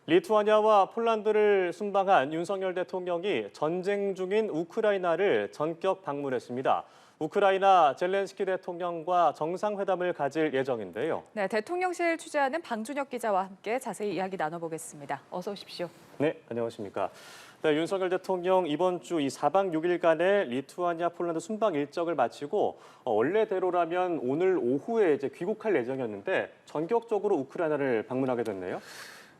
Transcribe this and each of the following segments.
리투아니아와 폴란드를 순방한 윤석열 대통령이 전쟁 중인 우크라이나를 전격 방문했습니다. 우크라이나 젤렌스키 대통령과 정상회담을 가질 예정인데요. 네, 대통령실 취재하는 방준혁 기자와 함께 자세히 이야기 나눠보겠습니다. 어서 오십시오. 네, 안녕하십니까. 네, 윤석열 대통령 이번 주 이 4박 6일간의 리투아니아, 폴란드 순방 일정을 마치고 원래대로라면 오늘 오후에 이제 귀국할 예정이었는데 전격적으로 우크라이나를 방문하게 됐네요.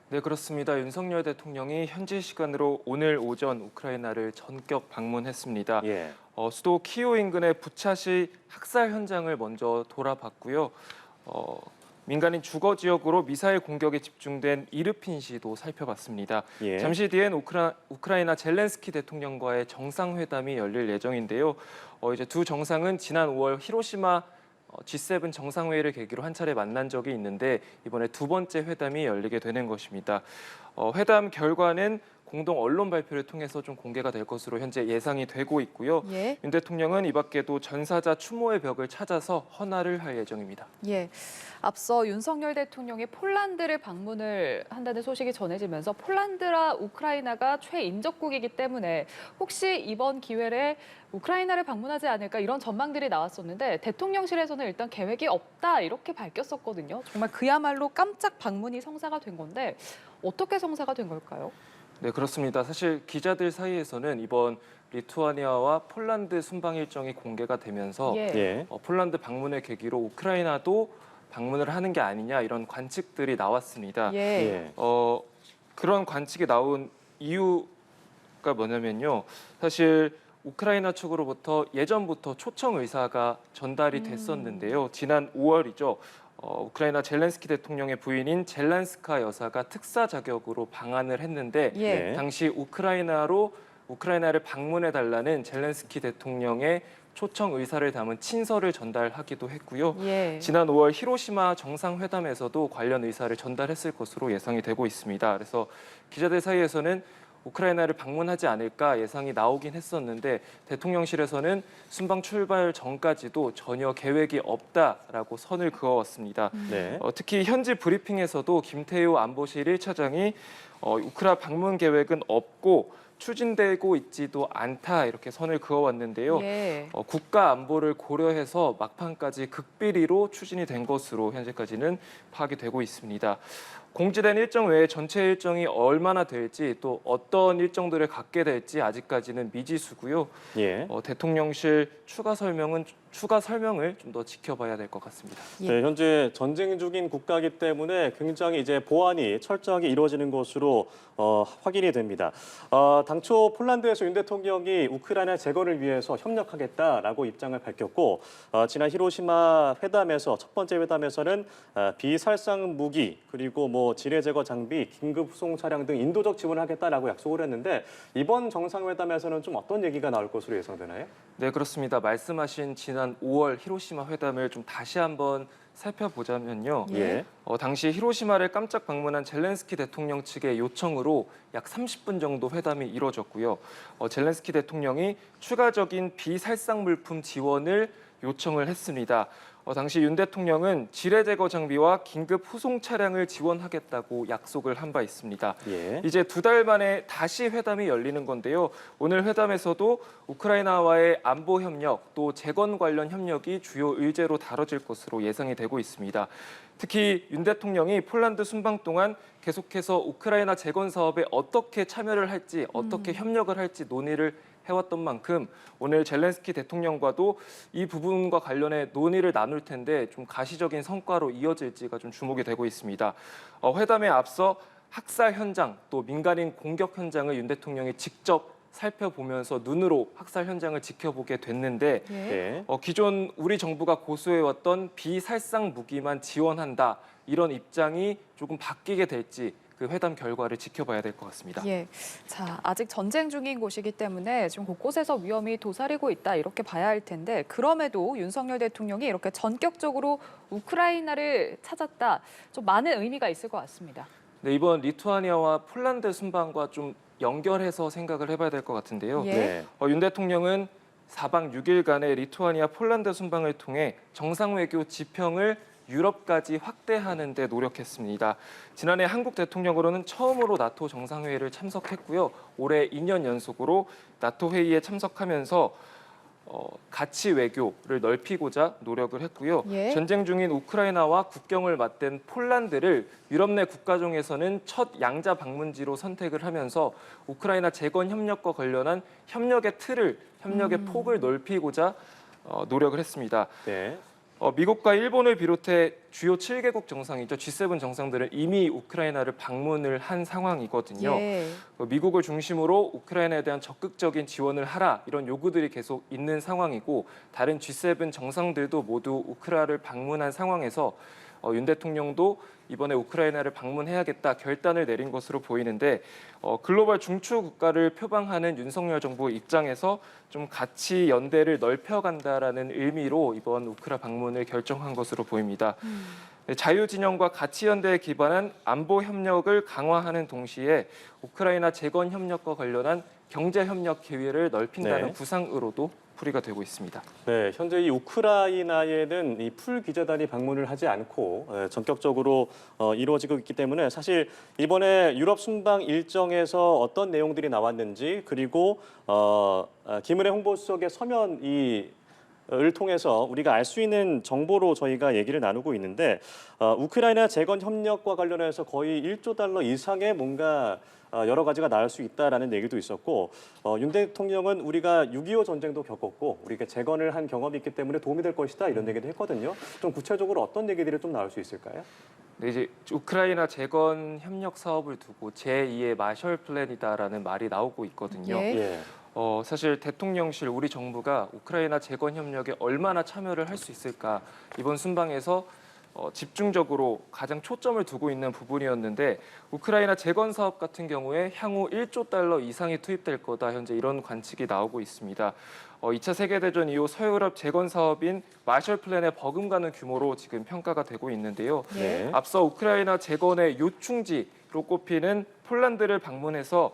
네, 그렇습니다. 윤석열 대통령이 현지 시간으로 오늘 오전 우크라이나를 전격 방문했습니다. 예. 수도 키이우 인근의 부차시 학살 현장을 먼저 돌아봤고요. 민간인 주거 지역으로 미사일 공격에 집중된 이르핀시도 살펴봤습니다. 예. 잠시 뒤엔 우크라이나 젤렌스키 대통령과의 정상회담이 열릴 예정인데요. 이제 두 정상은 지난 5월 히로시마 G7 정상회의를 계기로 한 차례 만난 적이 있는데 이번에 두 번째 회담이 열리게 되는 것입니다. 회담 결과는 공동 언론 발표를 통해서 좀 공개가 될 것으로 현재 예상이 되고 있고요. 예. 윤 대통령은 이 밖에도 전사자 추모의 벽을 찾아서 헌화를 할 예정입니다. 예. 앞서 윤석열 대통령이 폴란드를 방문을 한다는 소식이 전해지면서 폴란드와 우크라이나가 최인접국이기 때문에 혹시 이번 기회에 우크라이나를 방문하지 않을까 이런 전망들이 나왔었는데 대통령실에서는 일단 계획이 없다 이렇게 밝혔었거든요. 정말 그야말로 깜짝 방문이 성사가 된 건데 어떻게 성사가 된 걸까요? 네, 그렇습니다. 사실 기자들 사이에서는 이번 리투아니아와 폴란드 순방 일정이 공개가 되면서 예. 폴란드 방문의 계기로 우크라이나도 방문을 하는 게 아니냐 이런 관측들이 나왔습니다. 예. 예. 그런 관측이 나온 이유가 뭐냐면요. 사실 우크라이나 측으로부터 예전부터 초청 의사가 전달이 됐었는데요. 지난 5월이죠. 우크라이나 젤렌스키 대통령의 부인인 젤란스카 여사가 특사 자격으로 방한을 했는데 예. 당시 우크라이나를 방문해달라는 젤렌스키 대통령의 초청 의사를 담은 친서를 전달하기도 했고요. 예. 지난 5월 히로시마 정상회담에서도 관련 의사를 전달했을 것으로 예상이 되고 있습니다. 그래서 기자들 사이에서는 우크라이나를 방문하지 않을까 예상이 나오긴 했었는데 대통령실에서는 순방 출발 전까지도 전혀 계획이 없다라고 선을 그어왔습니다. 네. 특히 현지 브리핑에서도 김태우 안보실 1차장이 우크라 방문 계획은 없고 추진되고 있지도 않다 이렇게 선을 그어왔는데요. 예. 국가 안보를 고려해서 막판까지 극비리로 추진이 된 것으로 현재까지는 파악이 되고 있습니다. 공지된 일정 외에 전체 일정이 얼마나 될지 또 어떤 일정들을 갖게 될지 아직까지는 미지수고요. 예. 대통령실 추가 설명을 좀 더 지켜봐야 될 것 같습니다. 예. 네, 현재 전쟁 중인 국가이기 때문에 굉장히 이제 보안이 철저하게 이루어지는 것으로 확인이 됩니다. 당초 폴란드에서 윤 대통령이 우크라이나 재건을 위해서 협력하겠다라고 입장을 밝혔고 지난 히로시마 회담에서 첫 번째 회담에서는 비살상 무기 그리고 뭐 지뢰 제거 장비, 긴급 후송 차량 등 인도적 지원을 하겠다라고 약속을 했는데 이번 정상회담에서는 좀 어떤 얘기가 나올 것으로 예상되나요? 네, 그렇습니다. 말씀하신 지난 5월 히로시마 회담을 좀 다시 한번 살펴보자면요. 예. 당시 히로시마를 깜짝 방문한 젤렌스키 대통령 측의 요청으로 약 30분 정도 회담이 이뤄졌고요. 젤렌스키 대통령이 추가적인 비살상 물품 지원을 요청을 했습니다. 당시 윤 대통령은 지뢰 제거 장비와 긴급 후송 차량을 지원하겠다고 약속을 한 바 있습니다. 예. 이제 두 달 만에 다시 회담이 열리는 건데요. 오늘 회담에서도 우크라이나와의 안보 협력 또 재건 관련 협력이 주요 의제로 다뤄질 것으로 예상이 되고 있습니다. 특히 윤 대통령이 폴란드 순방 동안 계속해서 우크라이나 재건 사업에 어떻게 참여를 할지 어떻게 협력을 할지 논의를 해왔던 만큼 오늘 젤렌스키 대통령과도 이 부분과 관련해 논의를 나눌 텐데 좀 가시적인 성과로 이어질지가 좀 주목이 되고 있습니다. 회담에 앞서 학살 현장 또 민간인 공격 현장을 윤 대통령이 직접 살펴보면서 눈으로 학살 현장을 지켜보게 됐는데 예. 기존 우리 정부가 고수해왔던 비살상 무기만 지원한다 이런 입장이 조금 바뀌게 될지 그 회담 결과를 지켜봐야 될 것 같습니다. 예. 자, 아직 전쟁 중인 곳이기 때문에 지금 곳곳에서 위험이 도사리고 있다 이렇게 봐야 할 텐데 그럼에도 윤석열 대통령이 이렇게 전격적으로 우크라이나를 찾았다. 좀 많은 의미가 있을 것 같습니다. 네, 이번 리투아니아와 폴란드 순방과 좀 연결해서 생각을 해봐야 될 것 같은데요. 예. 네. 윤 대통령은 4박 6일간의 리투아니아 폴란드 순방을 통해 정상외교 지평을 유럽까지 확대하는 데 노력했습니다. 지난해 한국 대통령으로는 처음으로 나토 정상회의를 참석했고요. 올해 2년 연속으로 나토 회의에 참석하면서 가치 외교를 넓히고자 노력을 했고요. 예. 전쟁 중인 우크라이나와 국경을 맞댄 폴란드를 유럽 내 국가 중에서는 첫 양자 방문지로 선택을 하면서 우크라이나 재건 협력과 관련한 협력의 폭을 넓히고자 노력을 했습니다. 네. 미국과 일본을 비롯해 주요 7개국 정상이죠. G7 정상들은 이미 우크라이나를 방문을 한 상황이거든요. 예. 미국을 중심으로 우크라이나에 대한 적극적인 지원을 하라 이런 요구들이 계속 있는 상황이고 다른 G7 정상들도 모두 우크라이나를 방문한 상황에서 윤 대통령도 이번에 우크라이나를 방문해야겠다 결단을 내린 것으로 보이는데 글로벌 중추 국가를 표방하는 윤석열 정부 입장에서 좀 같이 연대를 넓혀간다라는 의미로 이번 우크라 방문을 결정한 것으로 보입니다. 자유진영과 가치연대에 기반한 안보 협력을 강화하는 동시에 우크라이나 재건 협력과 관련한 경제협력 기회를 넓힌다는 네. 구상으로도 풀이가 되고 있습니다. 네, 현재 이 우크라이나에는 이 풀 기자단이 방문을 하지 않고 전격적으로 이루어지고 있기 때문에 사실 이번에 유럽 순방 일정에서 어떤 내용들이 나왔는지 그리고 김은혜 홍보수석의 서면을 통해서 우리가 알 수 있는 정보로 저희가 얘기를 나누고 있는데 우크라이나 재건 협력과 관련해서 거의 1조 달러 이상의 뭔가 여러 가지가 나올 수 있다라는 얘기도 있었고 윤 대통령은 우리가 6.25 전쟁도 겪었고 우리가 재건을 한 경험이 있기 때문에 도움이 될 것이다 이런 얘기도 했거든요. 좀 구체적으로 어떤 얘기들이 좀 나올 수 있을까요? 네, 이제 우크라이나 재건 협력 사업을 두고 제2의 마셜 플랜이다라는 말이 나오고 있거든요. 예. 예. 사실 대통령실 우리 정부가 우크라이나 재건 협력에 얼마나 참여를 할 수 있을까 이번 순방에서 집중적으로 가장 초점을 두고 있는 부분이었는데 우크라이나 재건 사업 같은 경우에 향후 1조 달러 이상이 투입될 거다 현재 이런 관측이 나오고 있습니다. 2차 세계대전 이후 서유럽 재건 사업인 마셜 플랜에 버금가는 규모로 지금 평가가 되고 있는데요. 네. 앞서 우크라이나 재건의 요충지로 꼽히는 폴란드를 방문해서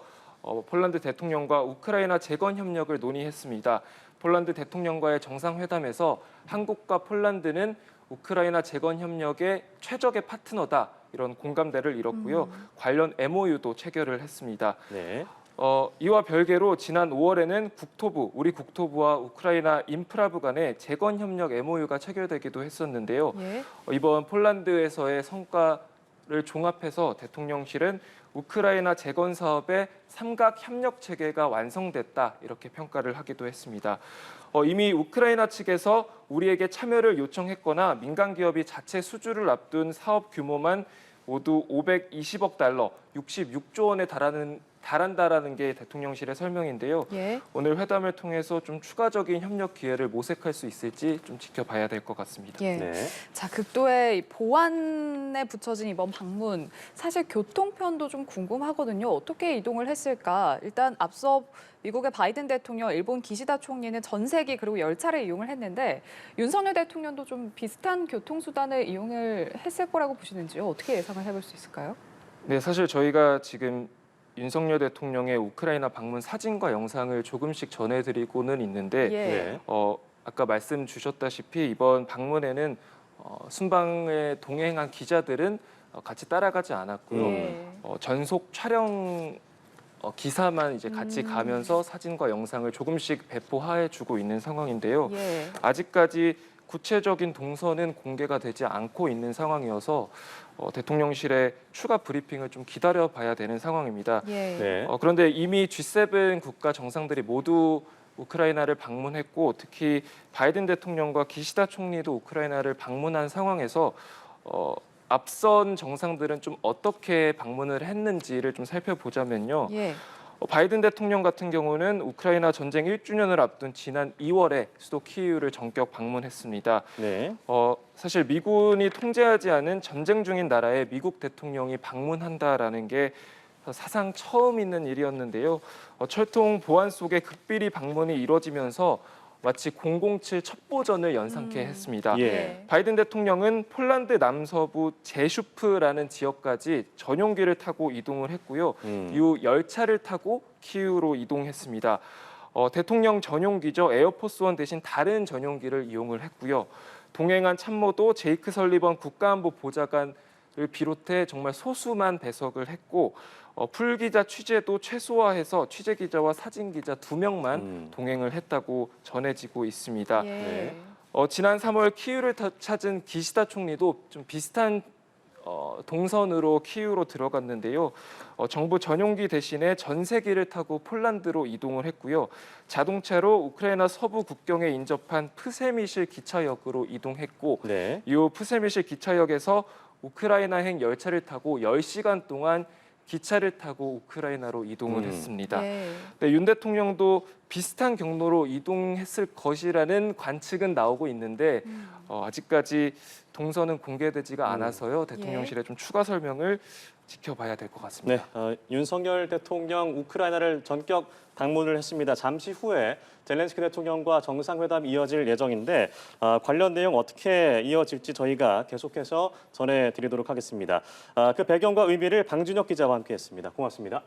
폴란드 대통령과 우크라이나 재건 협력을 논의했습니다. 폴란드 대통령과의 정상회담에서 한국과 폴란드는 우크라이나 재건 협력의 최적의 파트너다 이런 공감대를 이뤘고요. 관련 MOU도 체결을 했습니다. 네. 이와 별개로 지난 5월에는 우리 국토부와 우크라이나 인프라부 간의 재건 협력 MOU가 체결되기도 했었는데요. 예. 이번 폴란드에서의 성과를 종합해서 대통령실은 우크라이나 재건 사업의 삼각 협력 체계가 완성됐다 이렇게 평가를 하기도 했습니다. 이미 우크라이나 측에서 우리에게 참여를 요청했거나 민간 기업이 자체 수주를 앞둔 사업 규모만 모두 520억 달러, 66조 원에 달한다라는 게 대통령실의 설명인데요. 예. 오늘 회담을 통해서 좀 추가적인 협력 기회를 모색할 수 있을지 좀 지켜봐야 될 것 같습니다. 예. 네. 자, 극도의 이 보안에 붙여진 이번 방문, 사실 교통편도 좀 궁금하거든요. 어떻게 이동을 했을까? 일단 앞서 미국의 바이든 대통령, 일본 기시다 총리는 전세기 그리고 열차를 이용을 했는데 윤석열 대통령도 좀 비슷한 교통수단을 이용을 했을 거라고 보시는지요? 어떻게 예상을 해볼 수 있을까요? 네, 사실 저희가 지금 윤석열 대통령의 우크라이나 방문 사진과 영상을 조금씩 전해드리고는 있는데 예. 네. 아까 말씀 주셨다시피 이번 방문에는 순방에 동행한 기자들은 같이 따라가지 않았고요. 예. 전속 촬영 기사만 이제 같이 가면서 사진과 영상을 조금씩 배포해주고 있는 상황인데요. 예. 아직까지 구체적인 동선은 공개가 되지 않고 있는 상황이어서 대통령실의 추가 브리핑을 좀 기다려봐야 되는 상황입니다. 예. 네. 그런데 이미 G7 국가 정상들이 모두 우크라이나를 방문했고 특히 바이든 대통령과 기시다 총리도 우크라이나를 방문한 상황에서 앞선 정상들은 좀 어떻게 방문을 했는지를 좀 살펴보자면요. 예. 바이든 대통령 같은 경우는 우크라이나 전쟁 1주년을 앞둔 지난 2월에 수도 키이우를 전격 방문했습니다. 네. 사실 미군이 통제하지 않은 전쟁 중인 나라에 미국 대통령이 방문한다라는 게 사상 처음 있는 일이었는데요. 철통 보안 속에 극비리 방문이 이뤄지면서 마치 007 첩보전을 연상케 했습니다. 예. 바이든 대통령은 폴란드 남서부 제슈프라는 지역까지 전용기를 타고 이동을 했고요. 이후 열차를 타고 키이우로 이동했습니다. 대통령 전용기죠. 에어포스원 대신 다른 전용기를 이용을 했고요. 동행한 참모도 제이크 설리번 국가안보 보좌관을 비롯해 정말 소수만 배석을 했고 풀기자 취재도 최소화해서 취재기자와 사진기자 2명만 동행을 했다고 전해지고 있습니다. 예. 지난 3월 키이우를 찾은 기시다 총리도 좀 비슷한 동선으로 키이우로 들어갔는데요. 정부 전용기 대신에 전세기를 타고 폴란드로 이동을 했고요. 자동차로 우크라이나 서부 국경에 인접한 프세미실 기차역으로 이동했고 네. 이후 프세미실 기차역에서 우크라이나행 열차를 타고 10시간 동안 기차를 타고 우크라이나로 이동을 했습니다. 예. 네, 윤 대통령도 비슷한 경로로 이동했을 것이라는 관측은 나오고 있는데 아직까지 동선은 공개되지가 않아서요. 대통령실에 좀 추가 설명을 지켜봐야 될 것 같습니다. 네, 윤석열 대통령 우크라이나를 전격 방문을 했습니다. 잠시 후에 젤렌스키 대통령과 정상회담이 이어질 예정인데 관련 내용 어떻게 이어질지 저희가 계속해서 전해드리도록 하겠습니다. 그 배경과 의미를 방준혁 기자와 함께했습니다. 고맙습니다.